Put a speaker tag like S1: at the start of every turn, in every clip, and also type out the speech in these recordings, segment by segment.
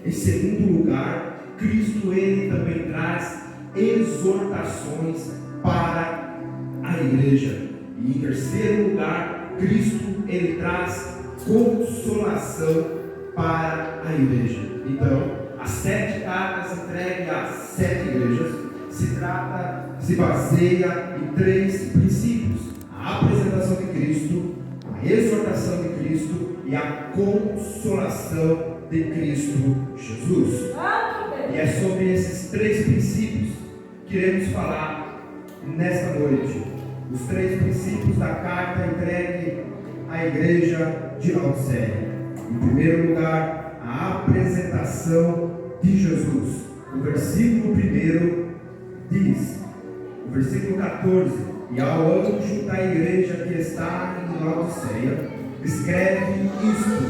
S1: Em segundo lugar, Cristo ele também traz exortações para a igreja. E em terceiro lugar, Cristo ele traz consolação para a igreja. Então, as 7 cartas entregues às 7 igrejas se baseia em 3 princípios: a apresentação de Cristo, a exortação de Cristo e a consolação de Cristo Jesus. E é sobre esses 3 princípios que iremos falar nesta noite. Os 3 princípios da carta entregue à igreja de Laodiceia. Em primeiro lugar, a apresentação de Jesus. O versículo 1 diz, o versículo 14: e ao anjo da igreja que está em Laodiceia, escreve isto: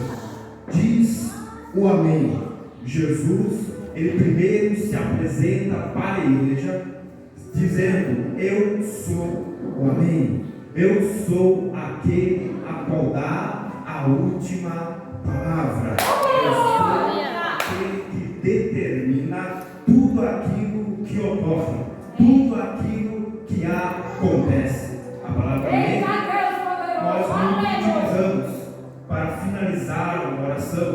S1: diz o Amém. Jesus, ele primeiro se apresenta para a igreja, dizendo: eu sou o Amém. Eu sou aquele a qual dá a última palavra. Eu sou aquele que determina tudo aquilo que ocorre, tudo aquilo que acontece. A palavra Amém nós muito utilizamos para finalizar uma oração.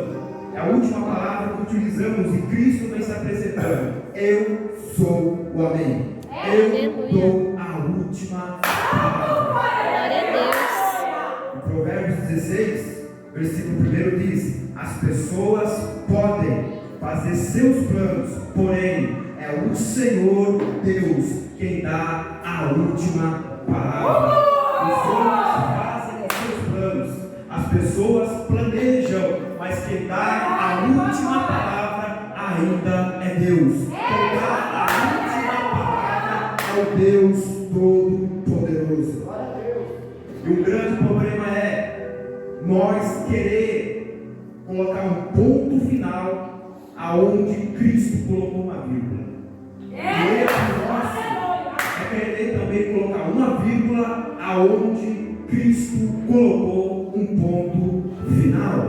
S1: É a última palavra que utilizamos e Cristo vem se apresentando: eu sou o Amém. Eu dou a última palavra. Em Provérbios 16, versículo 1 diz: as pessoas podem fazer seus planos, porém é o Senhor Deus quem dá a última palavra. Os homens fazem os seus planos, as pessoas planejam, mas quem dá a última palavra ainda é Deus. Quem dá a última palavra é o Deus Todo-Poderoso. E o grande problema é nós querer colocar um ponto final aonde Cristo colocou uma vírgula. O erro nosso é querer também colocar uma vírgula aonde Cristo colocou um ponto final.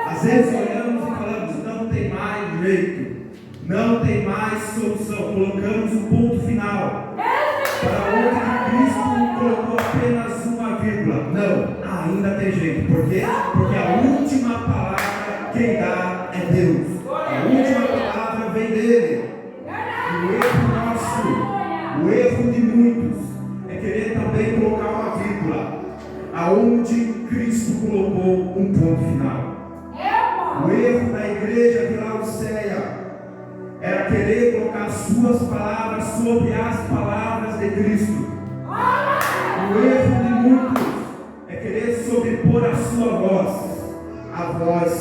S1: Às vezes olhamos e falamos: não tem mais jeito, não tem mais solução. Colocamos um ponto final para onde Cristo colocou apenas uma vírgula. Não, ainda tem jeito. Por quê? Porque a última palavra quem dá é Deus. A última palavra vem dele. E o erro nosso, o erro de muitos, é querer também colocar uma vírgula aonde Cristo colocou um ponto final. O erro da igreja de Laodiceia era querer colocar suas palavras sobre as palavras de Cristo. O erro de muitos é querer sobrepor a sua voz à voz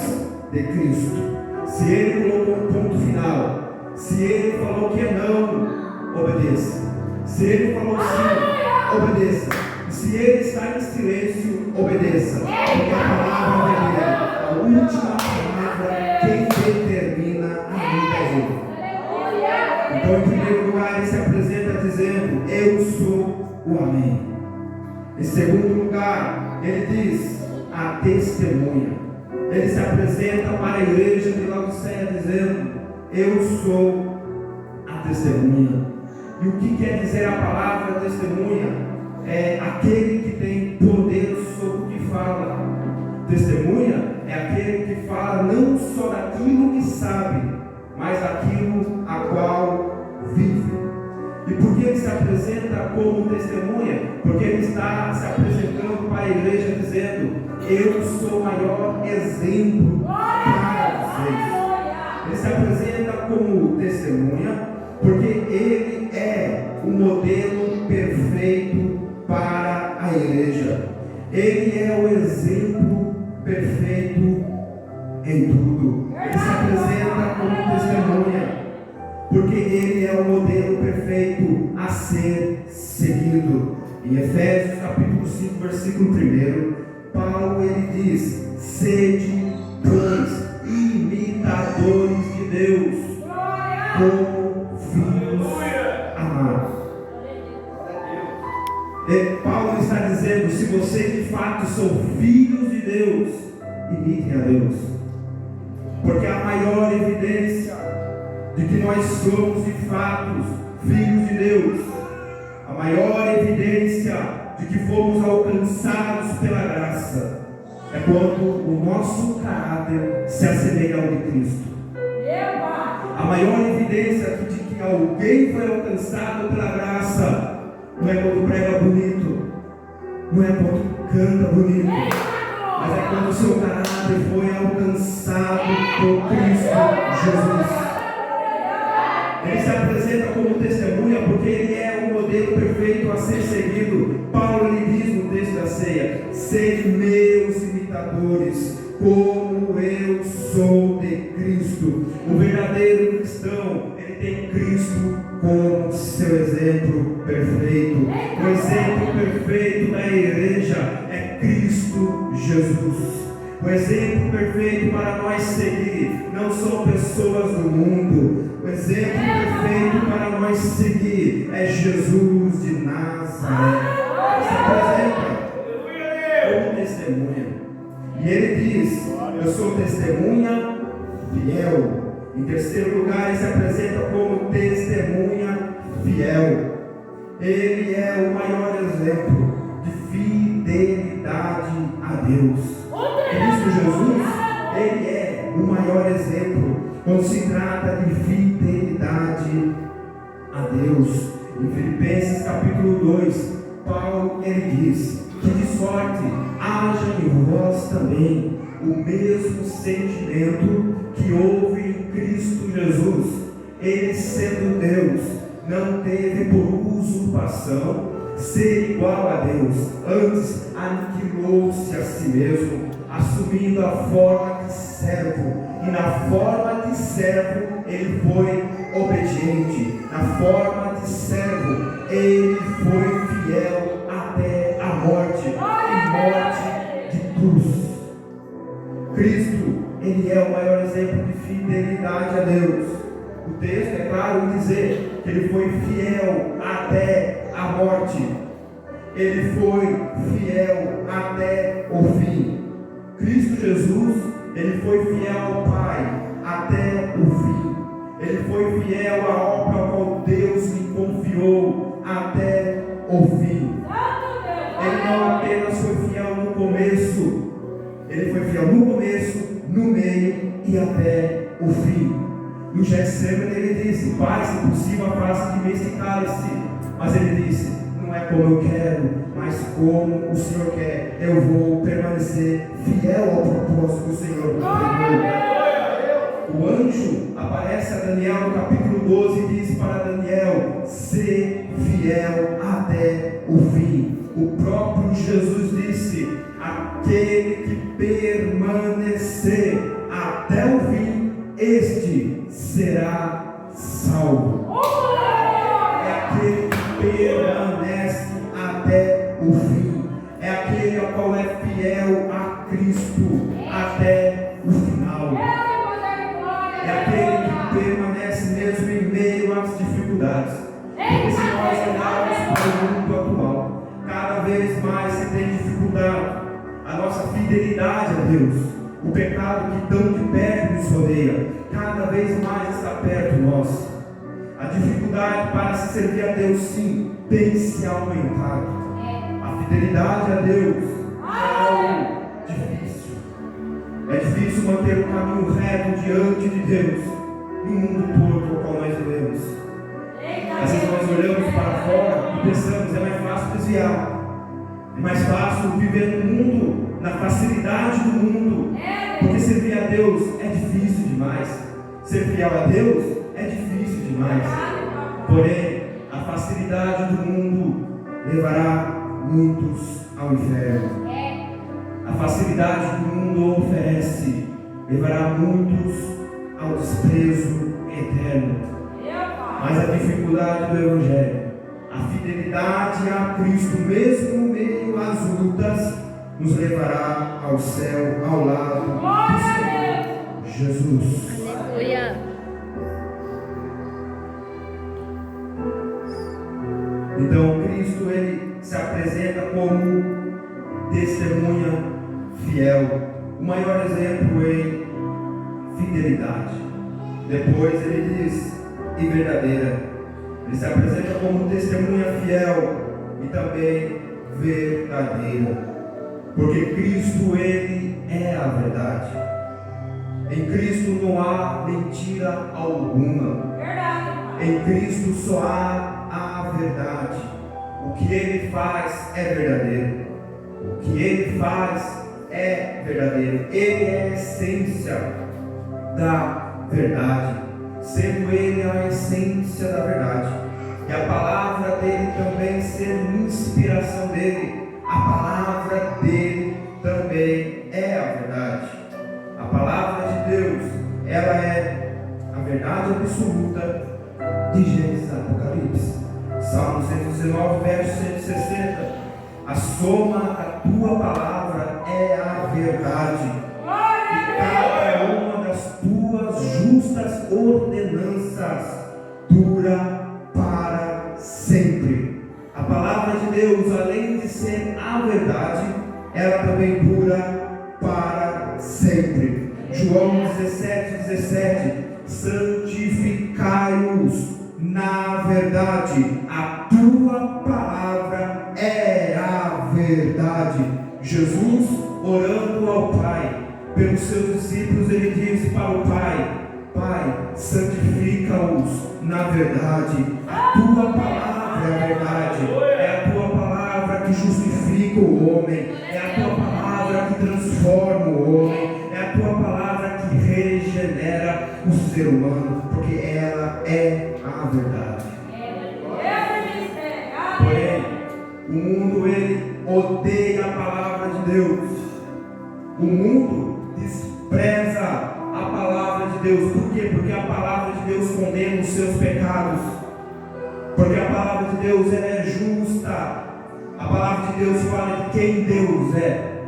S1: de Cristo. Se ele colocou um ponto final, se ele falou que é não, obedeça. Se ele falou sim, obedeça. Se ele está em silêncio, obedeça. Porque a palavra é dele. A última palavra, quem determina ainda é ele. Então, em primeiro lugar, ele se apresenta dizendo: eu sou o Amém. Em segundo lugar, ele diz: a testemunha. Ele se apresenta para a igreja de Laodiceia dizendo: eu sou a testemunha. E o que quer dizer a palavra testemunha? É aquele que tem poder sobre o que fala. Testemunha é aquele que fala não só daquilo que sabe, mas daquilo a qual vive. E por que ele se apresenta como testemunha? Porque ele está se apresentando para a igreja dizendo: eu sou o maior exemplo para vocês. Ele se apresenta como testemunha porque ele é o modelo perfeito para a igreja. Ele é o exemplo perfeito em tudo. Ele se apresenta como testemunha porque ele é o modelo perfeito a ser seguido. Em Efésios capítulo 5, versículo 1, Paulo ele diz: sede, pois, imitadores de Deus, como filhos amados. Paulo está dizendo: se vocês de fato são filhos de Deus, imitem a Deus. Porque a maior evidência de que nós somos de fato filhos de Deus, a maior evidência de que fomos alcançados pela graça, é quando o nosso caráter se assemelha ao de Cristo. A maior evidência de que alguém foi alcançado pela graça não é quando prega bonito, não é quando canta bonito, mas é quando o seu caráter foi alcançado por Cristo Jesus. Ele se apresenta como testemunha porque ele é um modelo perfeito a ser seguido. Paulo lhe diz no texto da ceia: sede meus imitadores, como eu sou de Cristo. O verdadeiro cristão, ele tem Cristo como seu exemplo perfeito. O exemplo perfeito da igreja é Cristo Jesus. O exemplo perfeito para nós seguir não são pessoas do mundo. O exemplo perfeito para nós seguir é Jesus de Nazaré. Se apresenta como testemunha. E ele diz: eu sou testemunha fiel. Em terceiro lugar, ele se apresenta como testemunha fiel. Ele é o maior exemplo de fidelidade a Deus. Cristo Jesus, ele é o maior exemplo quando se trata de fidelidade a Deus. Em Filipenses capítulo 2, Paulo ele diz: que de sorte haja em vós também o mesmo sentimento que houve em Cristo Jesus. Ele, sendo Deus, não teve por usurpação ser igual a Deus, antes aniquilou-se a si mesmo, assumindo a forma de servo, e na forma de servo ele foi obediente. Na forma de servo ele foi fiel até a morte, e morte de cruz. Cristo, ele é o maior exemplo de fidelidade a Deus. O texto é claro em dizer que ele foi fiel até a morte. Ele foi fiel até o fim. Cristo Jesus, ele foi fiel ao Pai até o fim. Ele foi fiel à obra qual Deus lhe confiou até o fim. Ele não apenas foi fiel no começo, ele foi fiel no começo, no meio e até o fim. No Getsemane ele disse: Pai, se possível, faça de mim este cálice. Mas ele disse: não é como eu quero, mas como o Senhor quer. Eu vou permanecer fiel ao propósito que o Senhor me deu. O anjo aparece a Daniel no capítulo 12 e diz para Daniel: ser fiel até o fim. O próprio Jesus disse: aquele que permanecer até o fim, este será salvo. É aquele que permanece até o fim. É aquele ao qual é fiel a Cristo até o final. É aquele que permanece mesmo em meio às dificuldades. Porque se nós olharmos para o mundo atual, cada vez mais se tem dificuldade. A nossa fidelidade a Deus, o pecado que tão de perto nos rodeia, cada vez mais está perto de nós. A dificuldade para se servir a Deus, sim, tem se aumentado. A fidelidade a Deus é algo difícil. É difícil manter o caminho reto diante de Deus no mundo todo ao qual nós vivemos. Às vezes nós olhamos para fora e pensamos: é mais fácil desviar, é mais fácil viver no mundo, na facilidade do mundo, porque servir a Deus é difícil demais. Ser fiel a Deus é difícil demais. Porém, a facilidade do mundo levará muitos ao inferno. A facilidade que o mundo oferece levará muitos ao desprezo eterno. Mas a dificuldade do Evangelho, a fidelidade a Cristo, mesmo no meio às lutas, nos levará ao céu ao lado do Senhor Jesus.
S2: Aleluia.
S1: Então Cristo, ele se apresenta como testemunha fiel. O maior exemplo em fidelidade. Depois ele diz, e verdadeira. Ele se apresenta como testemunha fiel e também verdadeira. Porque Cristo, Ele é a verdade. Em Cristo não há mentira alguma.
S2: Verdade.
S1: Em Cristo só há a verdade. O que Ele faz é verdadeiro. O que Ele faz é verdadeiro. Ele é a essência da verdade, sendo Ele a essência da verdade. E a palavra dele também sendo inspiração dele. A palavra dele também é a verdade. A palavra de Deus, ela é a verdade absoluta de Gênesis a Apocalipse. Salmo 119, verso 160. A soma da tua palavra é a verdade. E cada uma das tuas justas ordenanças dura para sempre. A palavra de Deus, além de ser a verdade, ela também dura para sempre. João 17:17. Santificai-os na verdade, a tua palavra é a verdade. Jesus, orando ao Pai pelos seus discípulos, ele disse para o Pai: Pai, santifica-os na verdade, a tua palavra é a verdade, é a tua palavra que justifica o homem, é a tua palavra que transforma o homem, é a tua palavra que regenera o ser humano, porque ela é a verdade. Porém, o mundo, ele odeia a palavra de Deus. O mundo despreza a palavra de Deus. Por quê? Porque a palavra de Deus condena os seus pecados. Porque a palavra de Deus, ela é justa. A palavra de Deus fala de quem Deus é.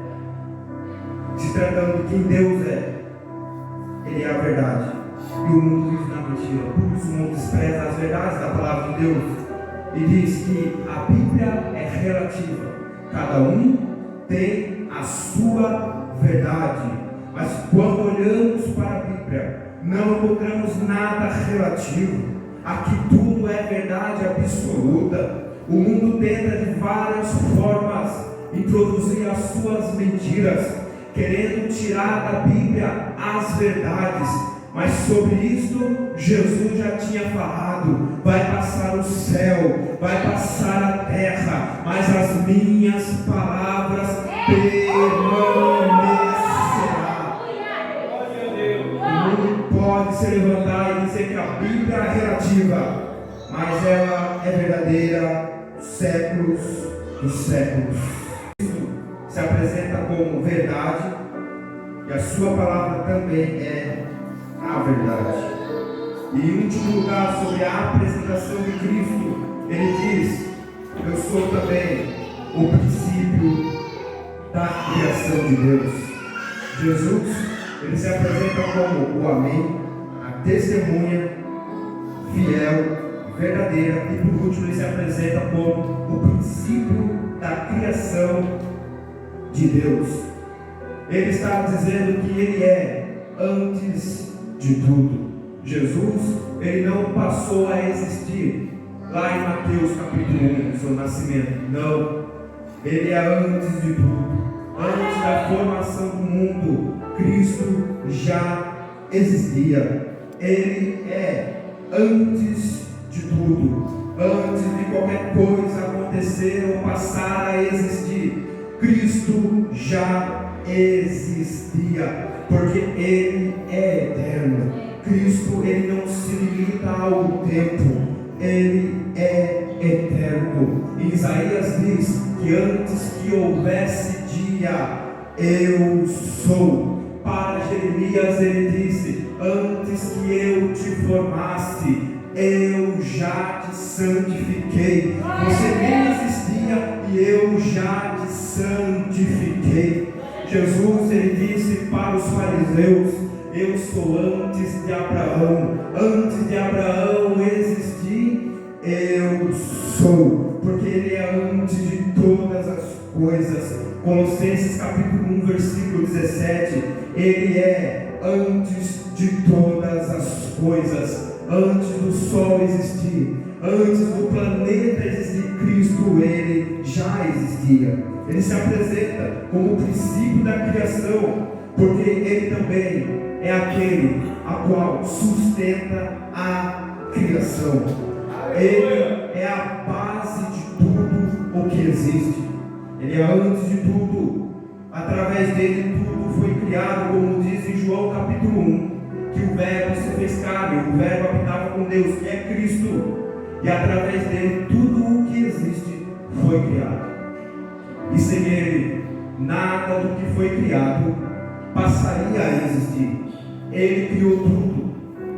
S1: Se tratando de quem Deus é, Ele é a verdade. E o mundo vive na mentira. Por isso o mundo despreza as verdades da palavra de Deus. E diz que a Bíblia é relativa. Cada um tem a sua verdade. Mas quando olhamos para a Bíblia, não encontramos nada relativo. Aqui tudo é verdade absoluta. O mundo tenta de várias formas introduzir as suas mentiras, querendo tirar da Bíblia as verdades. Mas sobre isto, Jesus já tinha falado: vai passar o céu, vai passar a terra, mas as minhas palavras permanecerão. O mundo pode se levantar e dizer que a Bíblia é relativa, mas ela é verdadeira séculos dos séculos. Isso se apresenta como verdade, e a sua palavra também é a verdade. E em último lugar, sobre a apresentação de Cristo, ele diz: eu sou também o princípio da criação de Deus. Jesus, ele se apresenta como o Amém, a testemunha fiel, verdadeira, e por último ele se apresenta como o princípio da criação de Deus. Ele está dizendo que ele é antes de tudo. Jesus, ele não passou a existir lá em Mateus capítulo 1, no seu nascimento. Não, ele é antes de tudo. Antes da formação do mundo, Cristo já existia. Ele é antes de tudo. Antes de qualquer coisa acontecer ou passar a existir, Cristo já existia, porque Ele é eterno. Cristo, Ele não se limita ao tempo, Ele é eterno. E Isaías diz que antes que houvesse dia, eu sou. Para Jeremias ele disse: antes que eu te formasse, eu já te santifiquei. Você nem existia e eu já te santifiquei. Jesus, ele disse para os fariseus: eu sou antes de Abraão. Antes de Abraão existir, eu sou. Porque ele é antes de todas as coisas. Colossenses capítulo 1, versículo 17. Ele é antes de de todas as coisas. Antes do sol existir, antes do planeta existir, Cristo, Ele já existia. Ele se apresenta como o princípio da criação, porque Ele também é aquele a qual sustenta a criação. Ele é a base de tudo o que existe. Ele é antes de tudo. Através dele tudo foi criado, como diz em João capítulo 1, que o Verbo se fez carne, o Verbo habitava com Deus, que é Cristo. E através dele tudo o que existe foi criado. E sem ele, nada do que foi criado passaria a existir. Ele criou tudo.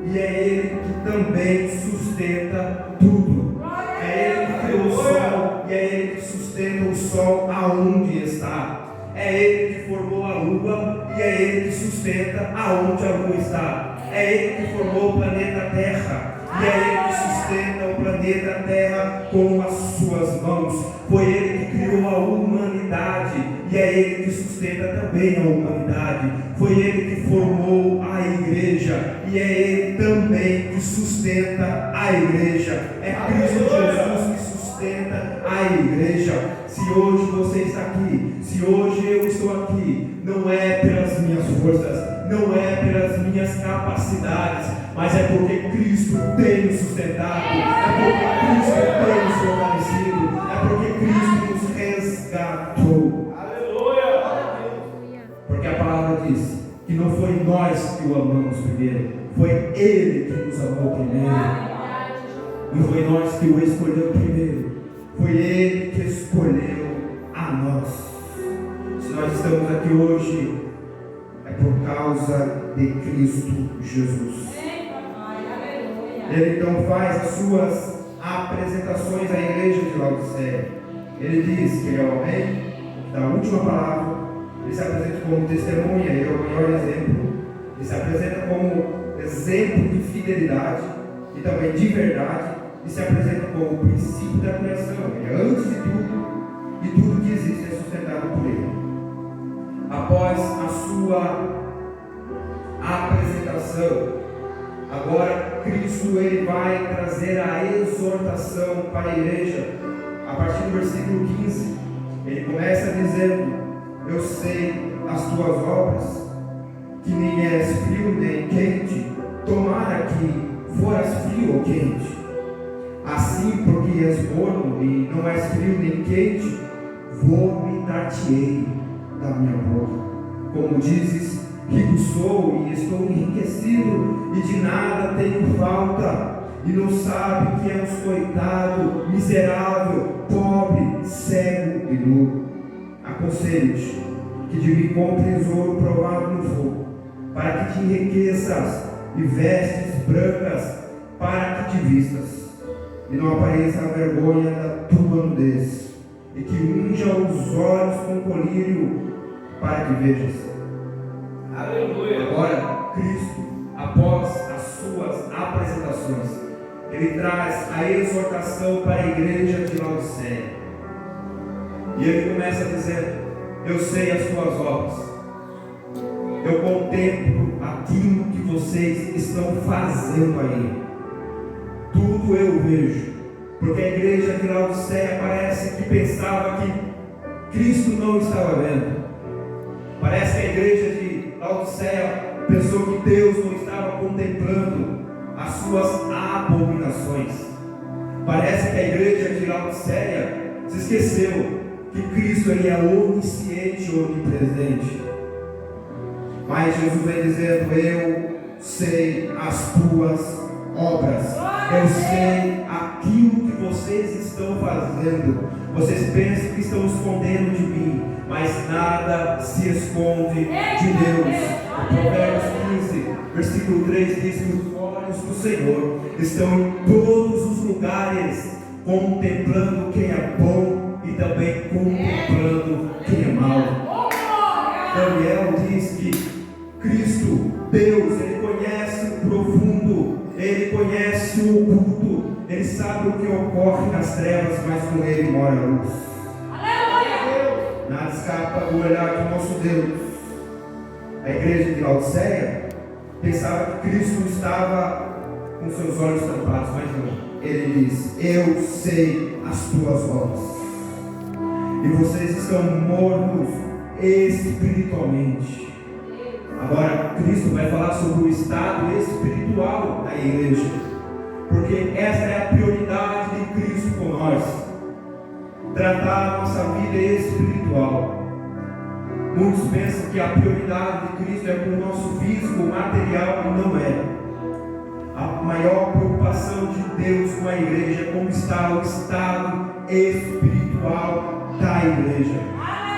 S1: E é Ele que também sustenta tudo. É Ele que criou o sol. E é Ele que sustenta o sol aonde está. É Ele que formou a lua. E é Ele que sustenta aonde a lua está. É Ele que formou o planeta Terra. E é Ele que sustenta o planeta Terra com as suas mãos. Foi Ele que criou a humanidade. E é Ele que sustenta também a humanidade. Foi Ele que formou a igreja. E é Ele também que sustenta a igreja. É Cristo Jesus que sustenta a igreja. Se hoje você está aqui, se hoje eu estou aqui, não é pelas minhas forças, não é pelas minhas capacidades, mas é porque Cristo tem nos sustentado, é porque Cristo tem nos fortalecido, é porque Cristo nos resgatou. Aleluia! Porque a palavra diz que não foi nós que o amamos primeiro, foi Ele que nos amou primeiro. Não foi nós que o escolheu primeiro, foi Ele que escolheu a nós. Se nós estamos aqui hoje, é por causa de Cristo Jesus. Ele então faz as suas apresentações à igreja de Laodiceia. Ele diz que ele é o Amém, da última palavra. Ele se apresenta como testemunha, ele é o maior exemplo. Ele se apresenta como exemplo de fidelidade e também de verdade. E se apresenta como o princípio da criação. Ele é antes de tudo, e tudo que existe é sustentado por Ele. Após a sua apresentação, agora Cristo ele vai trazer a exortação para a igreja. A partir do versículo 15, ele começa dizendo: eu sei as tuas obras, que nem és frio nem quente, tomara que foras frio ou quente. Assim, porque és morno e não és frio nem quente, vomitar-te-ei da minha boca. Como dizes, rico sou e estou enriquecido, e de nada tenho falta, e não sabe que és coitado, miserável, pobre, cego e nu. Aconselho-te que de mim compres ouro provado no fogo, para que te enriqueças, e vestes brancas, para que te vistas, e não apareça a vergonha da tua nudez, e que unja os olhos com colírio, para que vejas. Aleluia. Agora, Cristo, após as suas apresentações, Ele traz a exortação para a igreja de Laodiceia. E Ele começa dizendo: eu sei as tuas obras, eu contemplo aquilo que vocês estão fazendo aí. Tudo eu vejo, porque a igreja de Laodiceia parece que pensava que Cristo não estava vendo. Parece que a igreja de Laodiceia pensou que Deus não estava contemplando as suas abominações. Parece que a igreja de Laodiceia se esqueceu que Cristo ele é onisciente e onipresente. Mas Jesus vem dizendo: eu sei as tuas obras. Eu sei aquilo que vocês estão fazendo. Vocês pensam que estão escondendo de mim, mas nada se esconde de Deus. O Provérbios 15, versículo 3 diz que os olhos do Senhor estão em todos os lugares, contemplando quem é bom e também contemplando quem é mau. Daniel diz que Cristo, Deus, Ele conhece o profundo, Ele conhece o oculto, Ele sabe o que ocorre nas trevas, mas com Ele mora a luz. Aleluia! Nada escapa do olhar do nosso Deus. A igreja de Laodiceia pensava que Cristo estava com seus olhos tampados, mas não. Ele diz: eu sei as tuas obras, e vocês estão mortos espiritualmente. Agora Cristo vai falar sobre o estado espiritual da igreja, porque essa é a prioridade de Cristo com nós, tratar a nossa vida espiritual. Muitos pensam que a prioridade de Cristo é com o nosso físico, material, e não é. A maior preocupação de Deus com a igreja é como está o estado espiritual da igreja.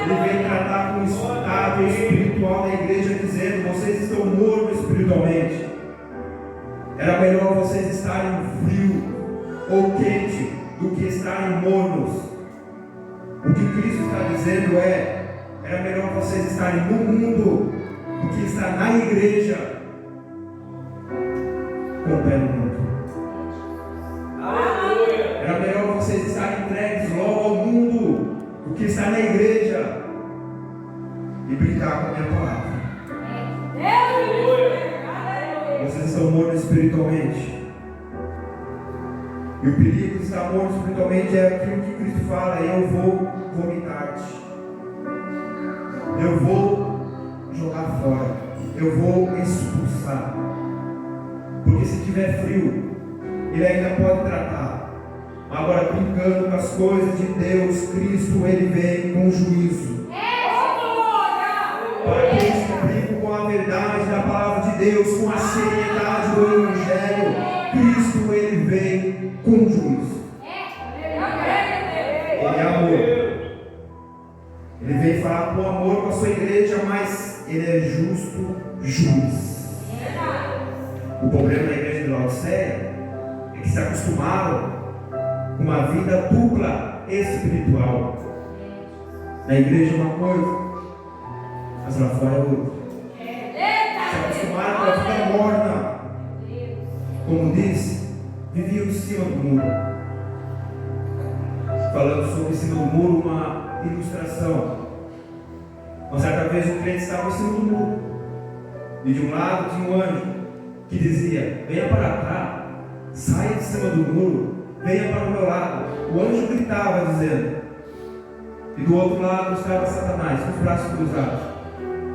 S1: Ele vem tratar com o estado espiritual da igreja, dizendo: vocês estão mortos espiritualmente. Era melhor vocês estarem frio ou quente do que estarem mornos. O que Cristo está dizendo era melhor vocês estarem no mundo do que estar na igreja com o pé no mundo. Era melhor vocês estarem entregues logo ao mundo do que estar na igreja e brincar com a minha palavra. Vocês estão mortos espiritualmente. E o perigo de estar morto espiritualmente é aquilo que Cristo fala: eu vou vomitar-te, eu vou jogar fora, eu vou expulsar. Porque se tiver frio, ele ainda pode tratar. Agora, brincando com as coisas de Deus, Cristo, ele vem com juízo. Para que eles cumpriam com a verdade da palavra de Deus, com a seriedade do Evangelho, Cristo, ele vem com juízo. Ele é amor. Ele vem falar com amor com a sua igreja, mas ele é justo juiz. O problema da igreja de Laodiceia é que se acostumaram com uma vida dupla espiritual. Na igreja é uma coisa, mas lá fora é outra. Se acostumaram com a vida morna. Como disse, viviam em cima do muro. Falando sobre em cima do muro, uma ilustração. Uma certa vez o crente estava em cima do muro, e de um lado tinha um anjo que dizia: venha para cá, saia de cima do muro, venha para o meu lado. O anjo gritava dizendo, e do outro lado estava Satanás, com os braços cruzados,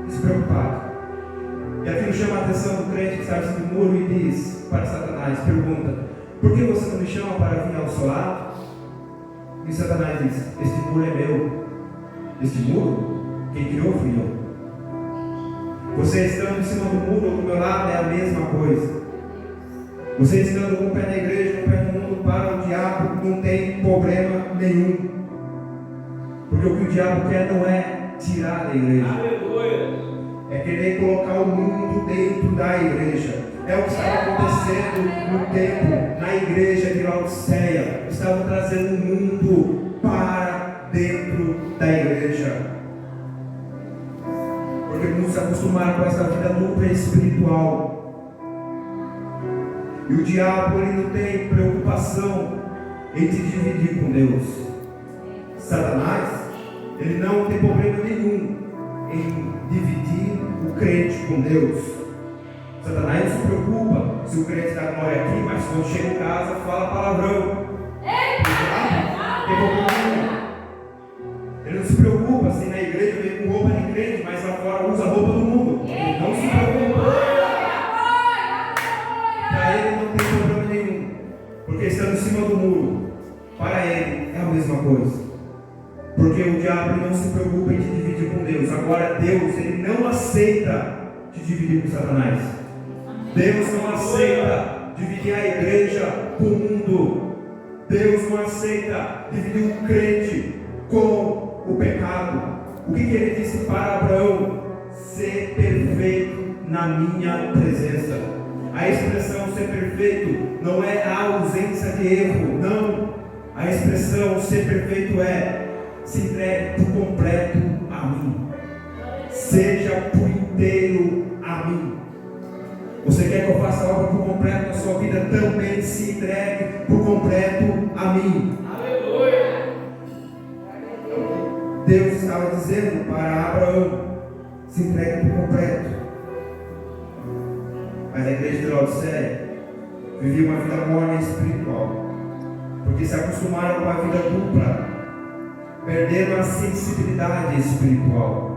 S1: despreocupado. E aquilo chama a atenção do crente que está em cima do muro e diz para Satanás, pergunta: por que você não me chama para vir ao seu lado? E Satanás diz: este muro é meu. Este muro, quem criou fui eu. Você estando em cima do muro ou do meu lado é a mesma coisa. Você estando com o pé na igreja, com o pé no mundo, para o diabo não tem problema nenhum. Porque o que o diabo quer não é tirar da igreja. É querer colocar o mundo dentro da igreja. É o que estava acontecendo no tempo, na igreja de Laodiceia. Estavam trazendo o mundo para dentro da igreja. Porque muitos se acostumaram com essa vida dupla espiritual. E o diabo, ele não tem preocupação em te dividir com Deus. Satanás, ele não tem problema nenhum em dividir o crente com Deus. Satanás não se preocupa se o crente dá glória aqui, mas quando chega em casa fala palavrão. Não tem problema nenhum. Ele não se preocupa se na igreja vem com roupa de crente, mas lá fora usa a roupa do mundo. Ele não se preocupa. Para ele não tem problema nenhum, porque estando em cima do muro, para ele é a mesma coisa. Porque o diabo não se preocupa em te dividir com Deus. Agora Deus, ele não aceita te dividir com Satanás. Deus não aceita dividir a igreja com o mundo. Deus não aceita dividir o crente com o pecado. O que ele disse para Abraão? Ser perfeito na minha presença. A expressão ser perfeito não é a ausência de erro, não. A expressão ser perfeito é: se entregue por completo a mim, seja por inteiro a mim. Você quer que eu faça a obra por completo na sua vida? Também se entregue por completo a mim. Aleluia! Deus estava dizendo para Abraão: se entregue por completo. Laodiceia viviam uma vida morna e espiritual, porque se acostumaram com a vida dupla, perdendo a sensibilidade espiritual.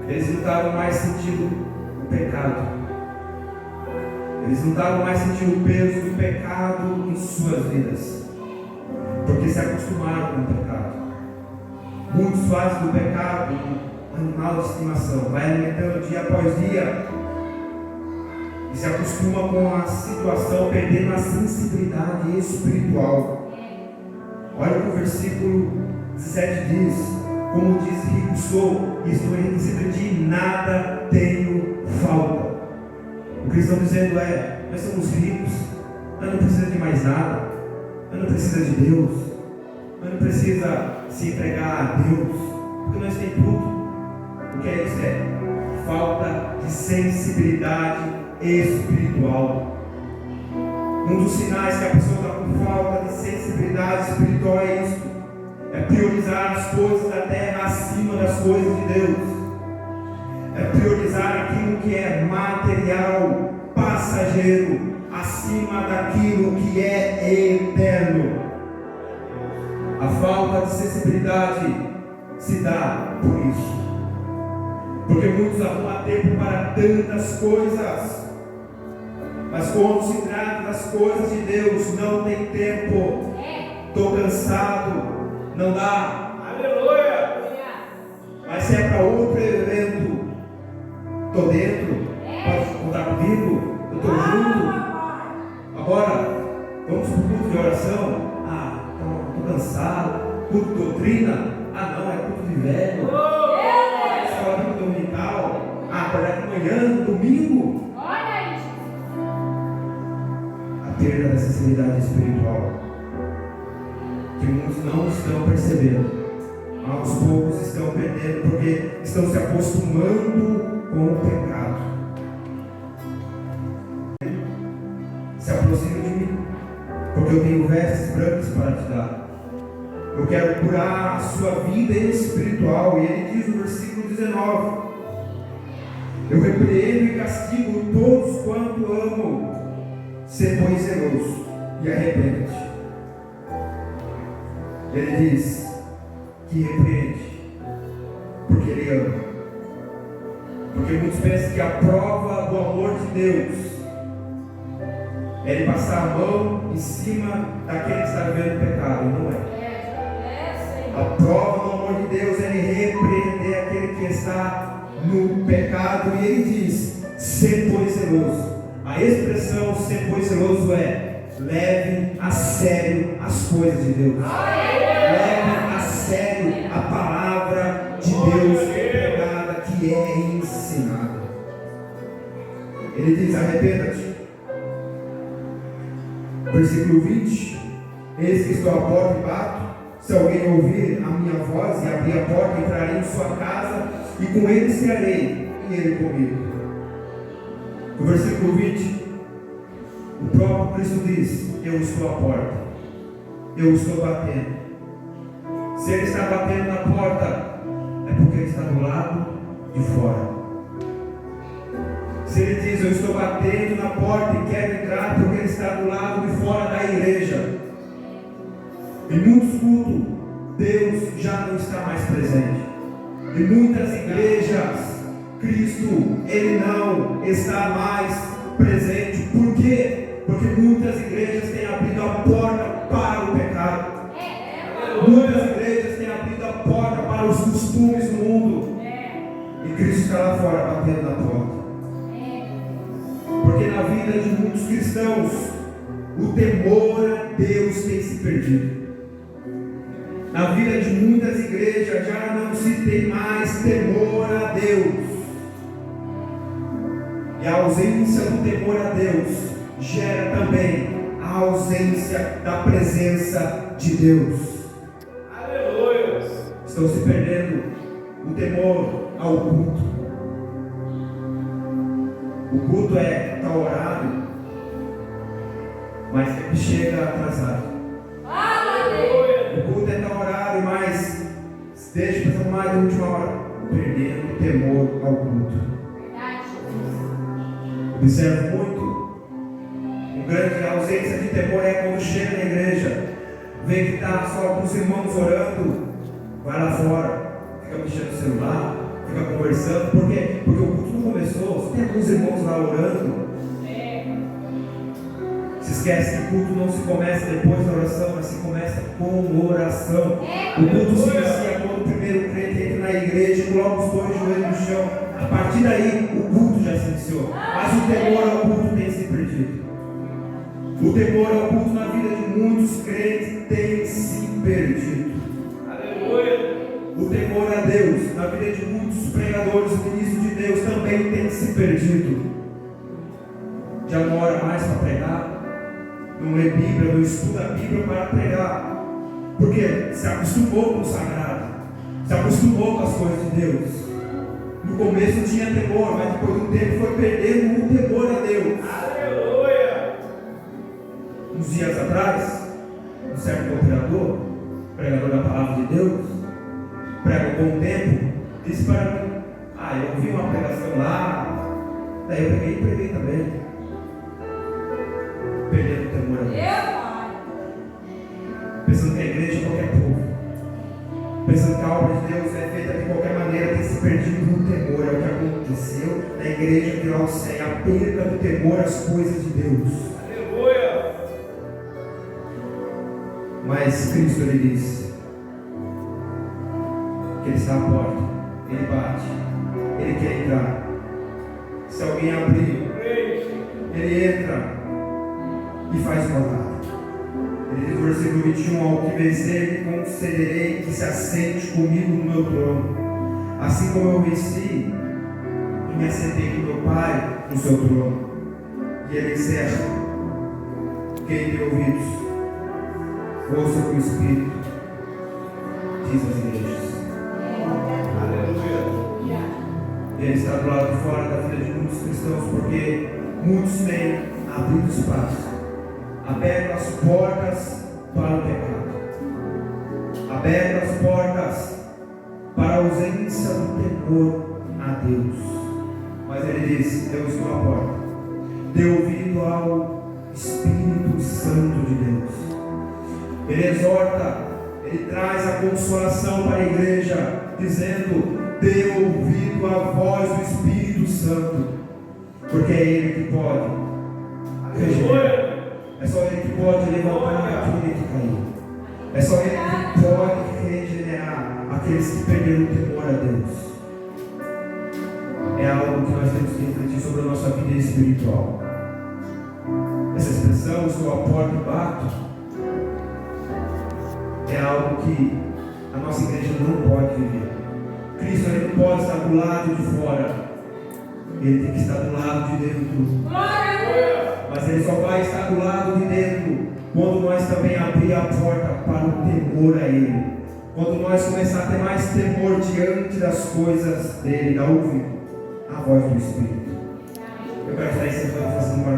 S1: Eles não estavam mais sentindo o pecado, eles não estavam mais sentindo o peso do pecado em suas vidas, porque se acostumaram com o pecado. Muitos fazem do pecado um animal de estimação, vai alimentando dia após dia e se acostuma com a situação, perdendo a sensibilidade espiritual. Olha o que o versículo 17 diz: como diz rico sou, e estou enriquecido, de nada tenho falta. O que eles estão dizendo é: nós somos ricos, nós não precisamos de mais nada, nós não precisamos de Deus, nós não precisamos se entregar a Deus, porque nós temos tudo. O que é isso? É falta de sensibilidade espiritual. Um dos sinais que a pessoa está com falta de sensibilidade espiritual é isso: é priorizar as coisas da terra acima das coisas de Deus, é priorizar aquilo que é material, passageiro, acima daquilo que é eterno. A falta de sensibilidade se dá por isso, porque muitos arrumam tempo para tantas coisas, mas quando se trata das coisas de Deus, não tem tempo. Estou cansado, não dá. Aleluia! Mas se é para outro evento, estou dentro, pode contar comigo, eu estou junto. Agora, vamos para o culto de oração. Estou cansado. Culto de doutrina? Não, é culto de velho. Escola bíblica dominical? Acordar de manhã, domingo. Olha isso. A perda da sensibilidade espiritual, que muitos não estão percebendo, aos poucos estão perdendo, porque estão se acostumando com o pecado. Se aproxime de mim, porque eu tenho vestes brancas para te dar. Eu quero curar a sua vida espiritual. E ele diz no versículo 19: eu repreendo e castigo todos quanto amo. Sê, pois, zeloso e arrepende. Ele diz que repreende porque ele ama. Porque muitos pensam que a prova do amor de Deus é ele passar a mão em cima daquele que está vivendo o pecado. Não é. A prova do amor de Deus é ele repreender aquele que está no pecado. E ele diz: sê, pois, zeloso. A expressão ser, pois, zeloso é: leve a sério as coisas de Deus. Leve a sério a palavra de Deus pregada, que é ensinada. Ele diz: arrependa-te. Versículo 20: eis que estou à porta e bato. Se alguém ouvir a minha voz e abrir a porta, entrarei em sua casa e com ele cearei, e ele comigo. No versículo 20, o próprio Cristo diz: eu estou à porta, eu estou batendo. Se ele está batendo na porta, é porque ele está do lado de fora. Se ele diz: eu estou batendo na porta e quero entrar, porque ele está do lado de fora da igreja. Em muitos cultos, Deus já não está mais presente. Em muitas igrejas, Cristo, ele não está mais presente. Por quê? Porque muitas igrejas têm abrido a porta para o pecado. Muitas igrejas têm abrido a porta para os costumes do mundo. E Cristo está lá fora batendo na porta. Porque na vida de muitos cristãos, o temor a Deus tem se perdido. Na vida de muitas igrejas já não se tem mais temor a Deus. E a ausência do temor a Deus gera também a ausência da presença de Deus. Aleluia! Estão se perdendo o temor ao culto. O culto está horário, mas sempre chega atrasado. O culto é tal horário, mas deixa para mais de última hora, perdendo o temor ao culto. Observo muito Uma grande ausência de temor é quando chega na igreja, vê que está só com os irmãos orando, vai lá fora, fica mexendo no celular, fica conversando. Por quê? Porque o culto não começou, você tem alguns irmãos lá orando. Se esquece que o culto não se começa depois da oração, mas se começa com oração. O culto se inicia quando o primeiro crente entra na igreja e coloca os dois joelhos no chão. A partir daí, o culto já se iniciou. Mas o temor ao culto tem se perdido. O temor ao culto na vida de muitos crentes tem se perdido. Aleluia. O temor a Deus na vida de muitos pregadores e ministros de Deus também tem se perdido. Já não ora mais para pregar, não lê Bíblia, não estuda a Bíblia para pregar, porque se acostumou com o sagrado, se acostumou com as coisas de Deus. No começo tinha temor, mas depois do tempo foi perdendo o temor a Deus. Aleluia! Uns dias atrás, um certo operador, pregador da palavra de Deus, prega um bom tempo, disse para mim: eu ouvi uma pregação lá, daí eu peguei e preguei também. Perdendo o temor a Deus, pensando que a igreja é qualquer povo, pensando que a obra de Deus é feita de qualquer maneira, tem se perdido o temor. É o que aconteceu na igreja de Laodiceia, a perda do temor às coisas de Deus. Aleluia! Mas Cristo, ele diz que ele está à porta, ele bate, ele quer entrar. Se alguém abrir, ele entra e faz morada. Ele diz no versículo 21: ao que vencer, lhe concederei que se assente comigo no meu trono, assim como eu venci e me assentei com meu Pai no seu trono. E ele encerra: quem tem ouvidos, ouça o que o Espírito diz às igrejas. Aleluia. Ele está do lado de fora da vida de muitos cristãos, porque muitos têm abrido espaço, aberto as portas para o pecado, aberto as portas para a ausência do temor a Deus. Mas ele diz: eu estou à porta, dê ouvido ao Espírito Santo de Deus. Ele exorta, ele traz a consolação para a igreja, dizendo: dê ouvido à voz do Espírito Santo, porque é ele que pode regenerar. É só ele que pode levantar aquele que caiu. É só ele que pode regenerar aqueles que perderam o temor a Deus. É algo que nós temos que refletir sobre a nossa vida espiritual. Essa expressão, estou à porta e bato, é algo que a nossa igreja não pode viver. Cristo, ele não pode estar do lado de fora, ele tem que estar do lado de dentro. Mas ele só vai estar do lado de dentro quando nós também abrir a porta para o temor a ele. Quando nós começar a ter mais temor diante das coisas dele, da ouvir a voz do Espírito. Eu quero estar encerrando fazendo uma